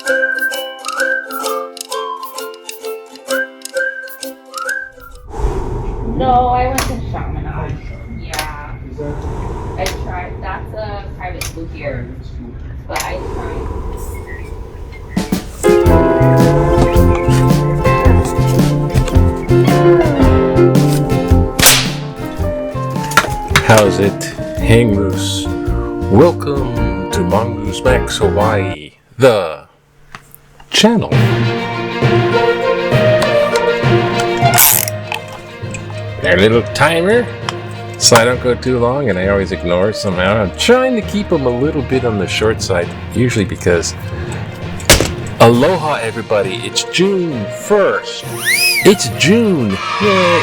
No, I went to Chaminade. Yeah. I tried. That's a private school here. But I tried. How's it? Hang loose. Welcome to Mongoose Max Hawaii, the channel. Our little timer, so I don't go too long, and I always ignore it somehow. I'm trying to keep them a little bit on the short side, usually because aloha everybody, it's June 1st. It's June. Yay.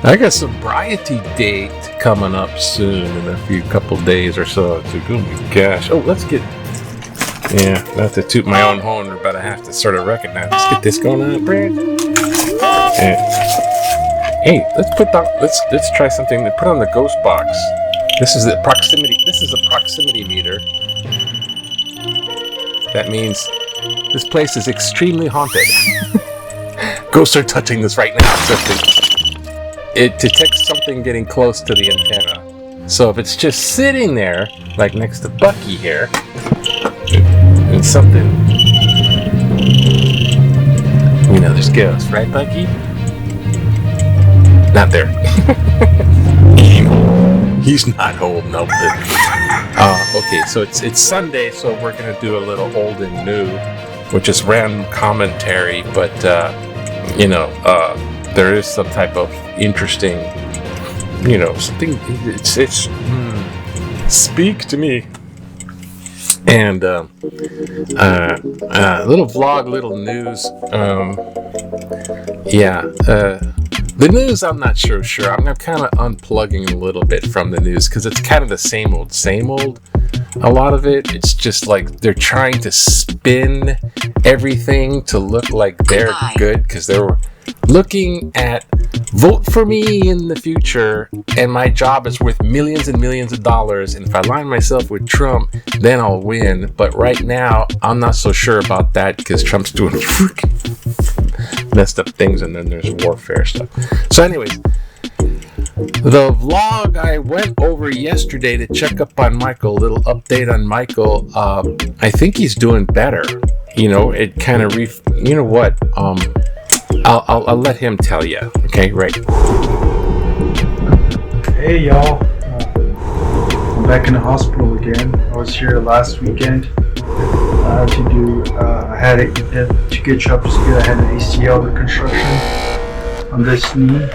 I got a sobriety date coming up soon in a couple days or so. It's like, oh my gosh. Oh, let's get, not to toot my own horn, but I have to sort of recognize. Let's get this going on, Brad. Hey, let's try something. Put on the ghost box. This is the proximity. This is a proximity meter. That means this place is extremely haunted. Ghosts are touching this right now. So it detects something getting close to the antenna. So if it's just sitting there, like next to Bucky here, and something, there's ghosts, right, Bucky? Not there. He's not home, no. Okay, so it's Sunday, so we're gonna do a little old and new, which is random commentary, but there is some type of interesting, something. It's speak to me. And little vlog, little news. The news, I'm not sure. I'm kind of unplugging a little bit from the news because it's kind of the same old. A lot of it, it's just like they're trying to spin everything to look like they're good because they were looking at vote for me in the future and my job is worth millions and millions of dollars, and if I align myself with Trump then I'll win. But right now I'm not so sure about that because Trump's doing freaking messed up things, and then there's warfare stuff. So anyways, the vlog I went over yesterday to check up on Michael, little update on Michael. I think he's doing better. It kind of I'll let him tell you. Okay, right. Hey y'all, I'm back in the hospital again. I was here last weekend I had to get you up to speed. I had an ACL reconstruction on this knee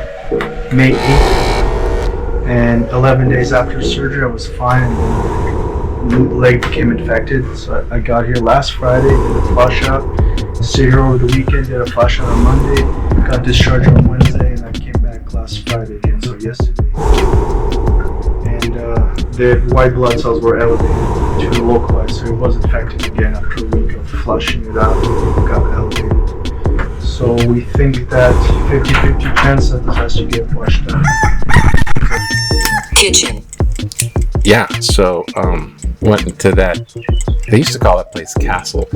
May 8th, and 11 days after surgery I was fine, and the leg became infected. So I got here last Friday, did a flush out, stayed here over the weekend, did a flush out on Monday, got discharged on Wednesday, and I came back last Friday again, so yesterday. And the white blood cells were elevated to localized, so it was infected again after a week of flushing it out. It got elevated. So we think that 50-50 chance that this has to get flushed out. Kitchen. Yeah, so went into that. They used to call that place Castle.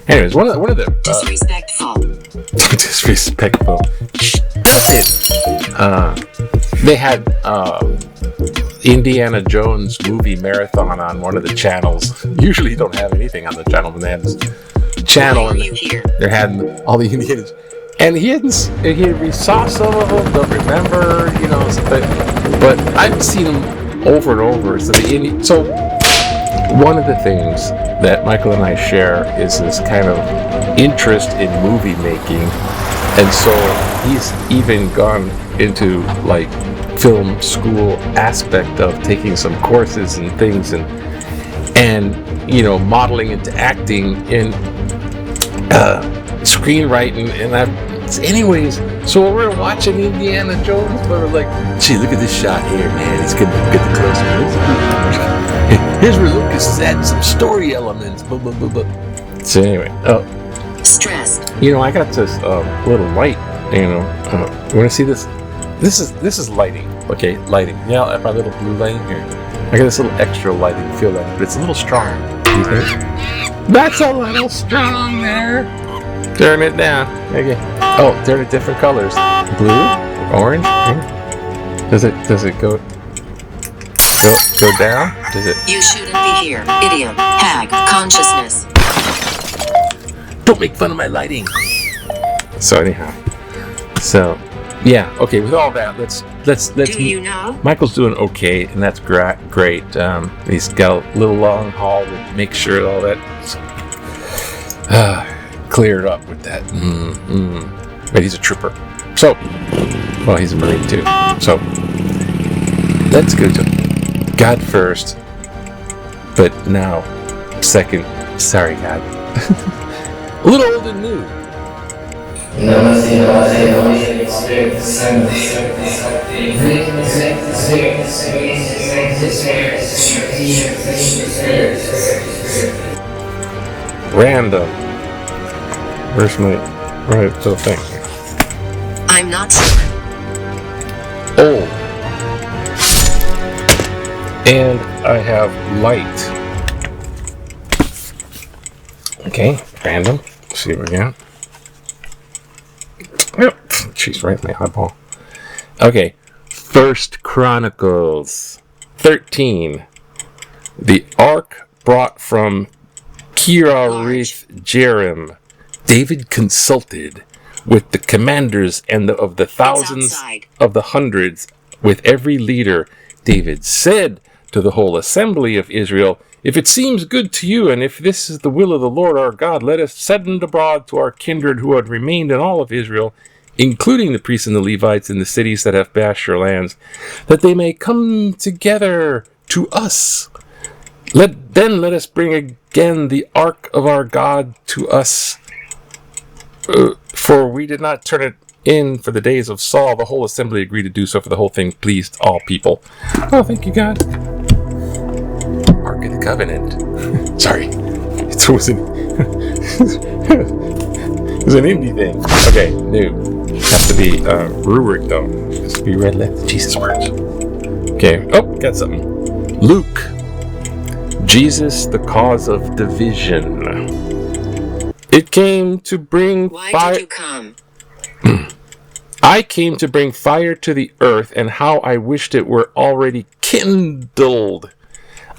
Anyways, one of the disrespectful. That's it. They had Indiana Jones movie marathon on one of the channels. Usually you don't have anything on the channel, but they had this channel, and they had all the Indians. And we saw some of them, don't remember, but I've seen them over and over. So one of the things that Michael and I share is this kind of interest in movie making, and so he's even gone into like film school aspect of taking some courses and things, and modeling into acting and screenwriting, and anyways, so when we're watching Indiana Jones, we're like, gee, look at this shot here, man. He's gonna get the close up. Here's where Lucas is adding some story elements. Blah, blah, blah, blah. So anyway, stressed. I got this little light. You want to see this? This is lighting. Okay, lighting. Yeah, my little blue lighting here. I got this little extra lighting. Feel that, but it's a little strong. Do you think? That's a little strong there. Turn it down. Okay. Oh, they're the different colors. Blue, orange, green. Does it go down? Does it? You shouldn't be here. Idiom. Hag. Consciousness. Don't make fun of my lighting. So anyhow. So yeah, okay, with all that, let's Do you know? Michael's doing okay, and that's great. He's got a little long haul to make sure all that cleared up with that. But he's a trooper. So, well, he's a Marine too. So, let's go to God first, but now second. Sorry, God. A little old and new. Random. Where's my right the thing? I'm not sure. Oh. And I have light. Okay, random. Let's see what we got. Yep. Jeez, right in my eyeball. Okay. First Chronicles 13. The ark brought from Kiriath Jearim. David consulted with the commanders and of the thousands of the hundreds, with every leader. David said to the whole assembly of Israel, if it seems good to you, and if this is the will of the Lord our God, let us send abroad to our kindred who had remained in all of Israel, including the priests and the Levites in the cities that have bashed your lands, that they may come together to us. Let us bring again the ark of our God to us, for we did not turn it in for the days of Saul. The whole assembly agreed to do so, for the whole thing pleased all people. Oh, thank you, God. Ark of the Covenant. Sorry. It was an indie thing. Okay, new. Has to be rubric, though. Has to be red letter. Jesus words. Okay. Oh, got something. Luke. Jesus, the cause of division. It came to bring fire. Why did you come? I came to bring fire to the earth, and how I wished it were already kindled.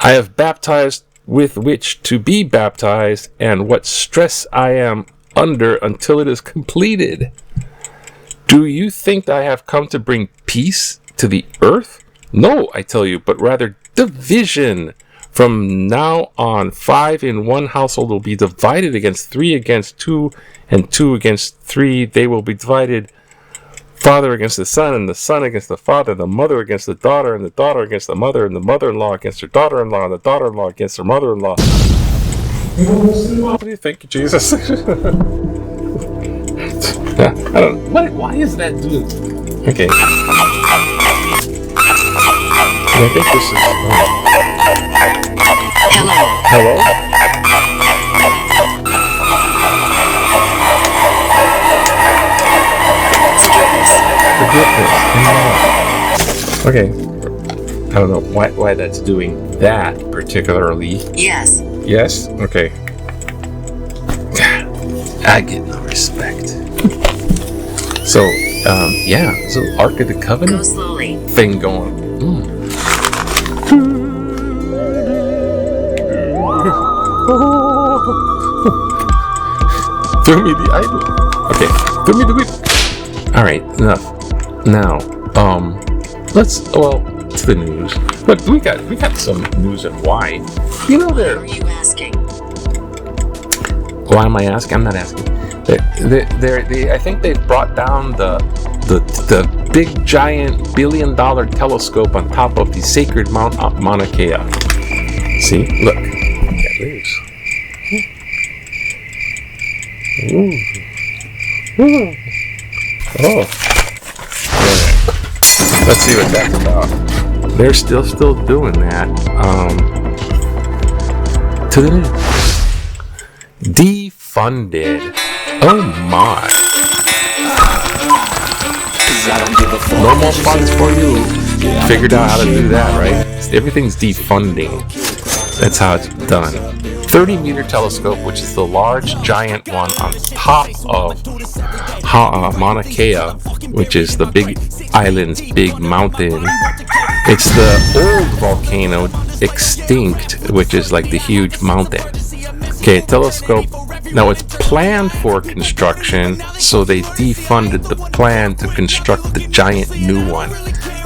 I have baptized with which to be baptized, and what stress I am under until it is completed. Do you think I have come to bring peace to the earth? No, I tell you, but rather division. From now on, 5 in one household will be divided against 3 against 2, and 2 against 3. They will be divided, father against the son, and the son against the father, the mother against the daughter, and the daughter against the mother, and the mother-in-law against her daughter-in-law, and the daughter-in-law against her mother-in-law. What do you think, Jesus? I don't. Why is that doing? Okay. I think this is. Hello? Forgiveness. Okay. I don't know why that's doing that particularly. Yes. Yes? Okay. I get no respect. So, yeah. So, Ark of the Covenant Go slowly. thing going. Throw me the idol. Okay, throw me the whip. Alright, enough. Now, let's, to the news. But we got some news and why. You know Why are you asking? Why am I asking? I'm not asking. I think they've brought down the big giant $1 billion telescope on top of the sacred Mount Mauna Kea. See? Look. Got news. Ooh. Ooh. Oh. Yeah. Let's see what that's about. They're still doing that. To the news. Defunded. Oh my. No more funds for you. Figured out how to do that, right? Everything's defunding. That's how it's done. 30-meter telescope, which is the large giant one on top of Mauna Kea, which is the big island's big mountain. It's the old volcano extinct, which is like the huge mountain. Okay, telescope. Now it's planned for construction, so they defunded the plan to construct the giant new one.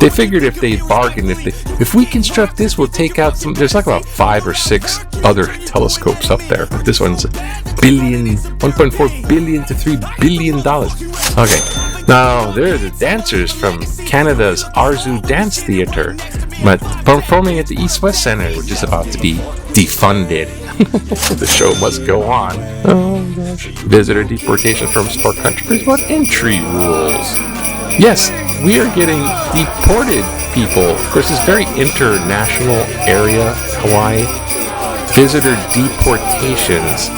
They figured if they bargained, if we construct this, we'll take out some. There's like about 5 or 6 other telescopes up there, but this one's $1.4 billion to $3 billion. Okay, now there are the dancers from Canada's Arzu Dance Theatre, but performing at the East West Center, which is about to be defunded. The show must go on. Oh gosh. Visitor deportation from sport countries. What entry rules? Yes, we are getting deported people. Of course, it's very international area, Hawaii. Visitor deportations.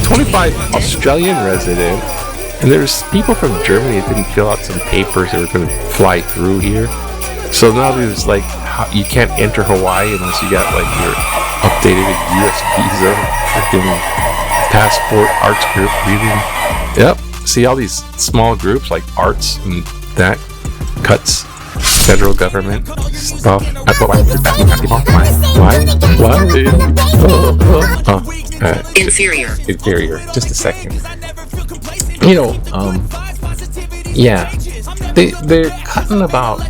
25 Australian resident, and there's people from Germany that didn't fill out some papers that were going to fly through here. So now there's like, you can't enter Hawaii unless you got like your updated US visa, freaking passport, arts group, reading. Yep. See all these small groups like arts and that, cuts, federal government stuff. Inferior. Inferior. Just a second. You know, yeah, they're cutting about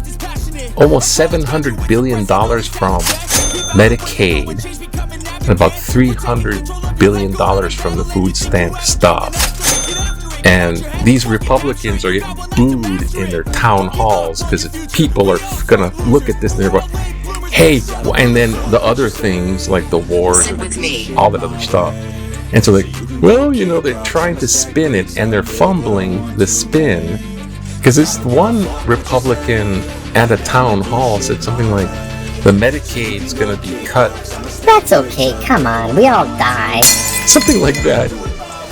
almost $700 billion from Medicaid and about $300 billion from the food stamp stuff. And these Republicans are getting booed in their town halls because people are going to look at this and they're going, hey, and then the other things like the wars, all that other stuff. And so well, you know, they're trying to spin it and they're fumbling the spin because this one Republican at a town hall said something like, the Medicaid's going to be cut. That's okay, come on, we all die. Something like that.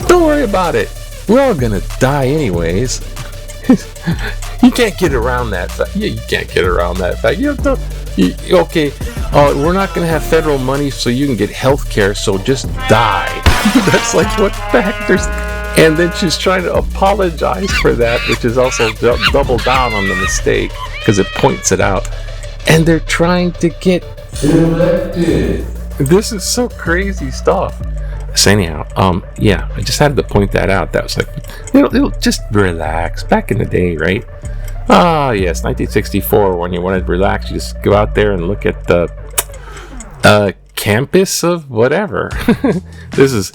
Don't worry about it. We're all gonna die anyways. You can't get around that fact. Yeah, you can't get around that fact. Okay, we're not gonna have federal money so you can get health care, so just die. That's like what the heck there's. And then she's trying to apologize for that, which is also double down on the mistake because it points it out. And they're trying to get elected. This is so crazy stuff. So anyhow, yeah, I just had to point that out. That was like, it'll just relax. Back in the day, right? Ah, yes, 1964. When you wanted to relax, you just go out there and look at the campus of whatever. This is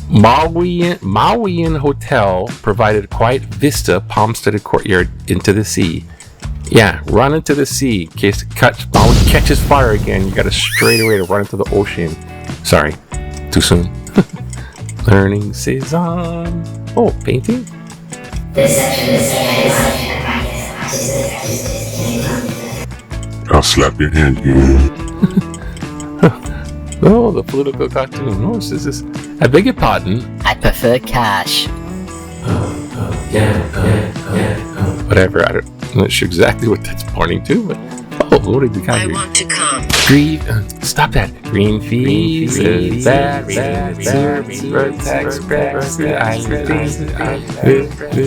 Mauian Hotel provided a quiet vista, palm-studded courtyard into the sea. Yeah, run into the sea in case Maui catches fire again. You got to straight away to run into the ocean. Sorry, too soon. Learning Cezanne. Oh, painting? I'll slap your hand, you. Oh, the political cartoon. No, this is. I beg your pardon. I prefer cash. Whatever. I'm not sure exactly what that's pointing to, but what did the guy do? I want to come. Green. Stop that. Green fees, bad tax breaks,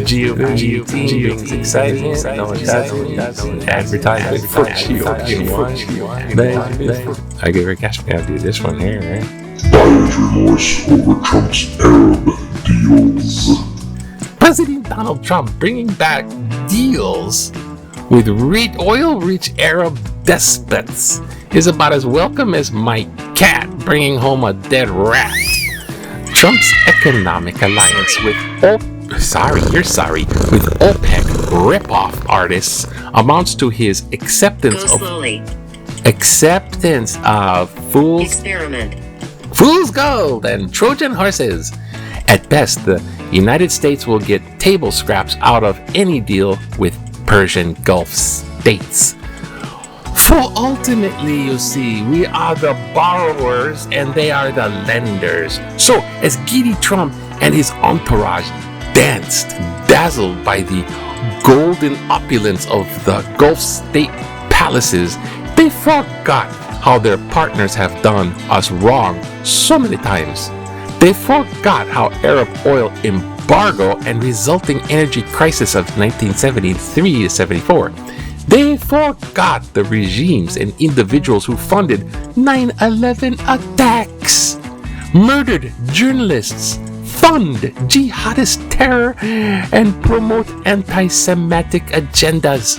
GOP brings excitement. No, it doesn't. Advertisement for GOP. I give her cash. We gotta do this one here, right? Buyer's remorse over Trump's Arab deals. President Donald Trump bringing back deals with oil-rich Arab despots is about as welcome as my cat bringing home a dead rat. Trump's economic alliance with OPEC rip-off artists amounts to his acceptance of fool's gold and Trojan horses. At best, the United States will get table scraps out of any deal with Persian Gulf states. For ultimately, you see, we are the borrowers and they are the lenders. So, as Giddy Trump and his entourage danced, dazzled by the golden opulence of the Gulf state palaces, they forgot how their partners have done us wrong so many times. They forgot how Arab oil embargo and resulting energy crisis of 1973 to 74. They forgot the regimes and individuals who funded 9/11 attacks, murdered journalists, fund jihadist terror, and promote anti-Semitic agendas.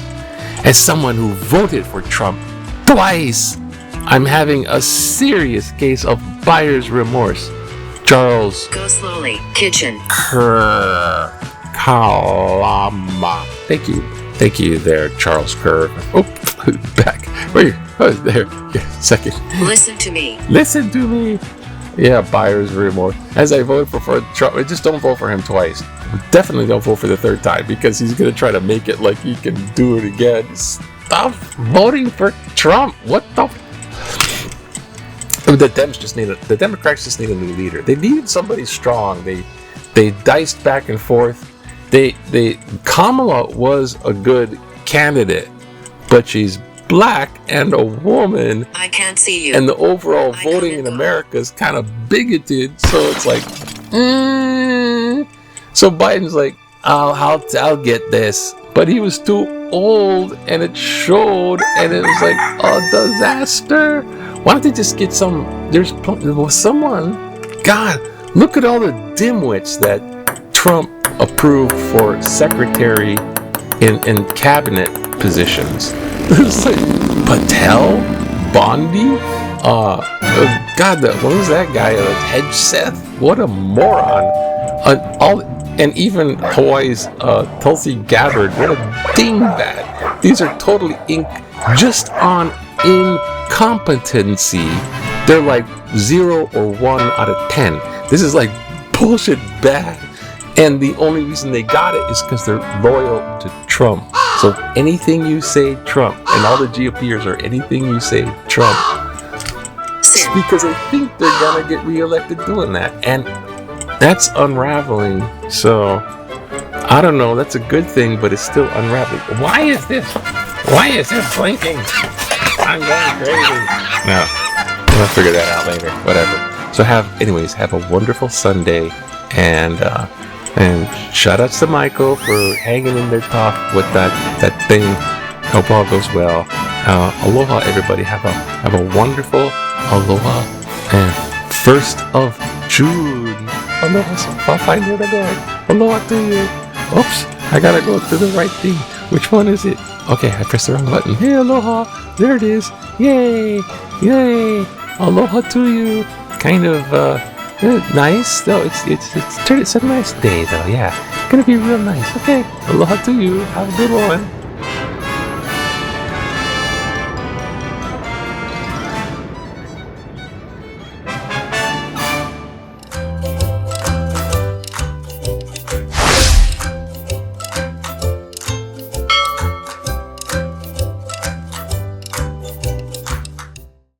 As someone who voted for Trump twice, I'm having a serious case of buyer's remorse. Charles Go slowly. Kitchen. Kalama. Thank you there, Charles Kerr. Oh, back. Wait, there. Yeah, second. Listen to me. Listen to me. Yeah, buyer's remorse. As I voted for Trump, just don't vote for him twice. Definitely don't vote for the third time because he's going to try to make it like he can do it again. Stop voting for Trump. What the? The Democrats just need a new leader. They needed somebody strong. They diced back and forth. Kamala was a good candidate, but she's black and a woman. I can't see you. And the overall voting in America is kind of bigoted, so it's like, So Biden's like, I'll get this, but he was too old, and it showed, and it was like a disaster. Why don't they just get some? There was someone. God, look at all the dimwits that Trump approved for secretary in cabinet positions. It's like Patel, Bondi, God, what was that guy? Hedgeseth? What a moron! And even Hawaii's Tulsi Gabbard, what a dingbat! These are totally just on incompetency. They're like 0 or 1 out of 10. This is like bullshit bad. And the only reason they got it is because they're loyal to Trump. So anything you say, Trump. And all the GOP-ers are anything you say, Trump. It's because they think they're going to get reelected doing that. And that's unraveling. So, I don't know. That's a good thing, but it's still unraveling. Why is this blinking? I'm going crazy. No. I'll figure that out later. Whatever. So have a wonderful Sunday. And shout outs to Michael for hanging in there tough with that thing. Hope all goes well. Aloha, everybody. Have a wonderful aloha and 1st of June. Aloha, I'll find where to go. Aloha to you. Oops, I gotta go to the right thing. Which one is it? Okay, I pressed the wrong button. Hey, aloha. There it is. Yay. Yay. Aloha to you. Kind of, nice though. It's a nice day though. Yeah, gonna be real nice. Okay, aloha to you. Have a good one.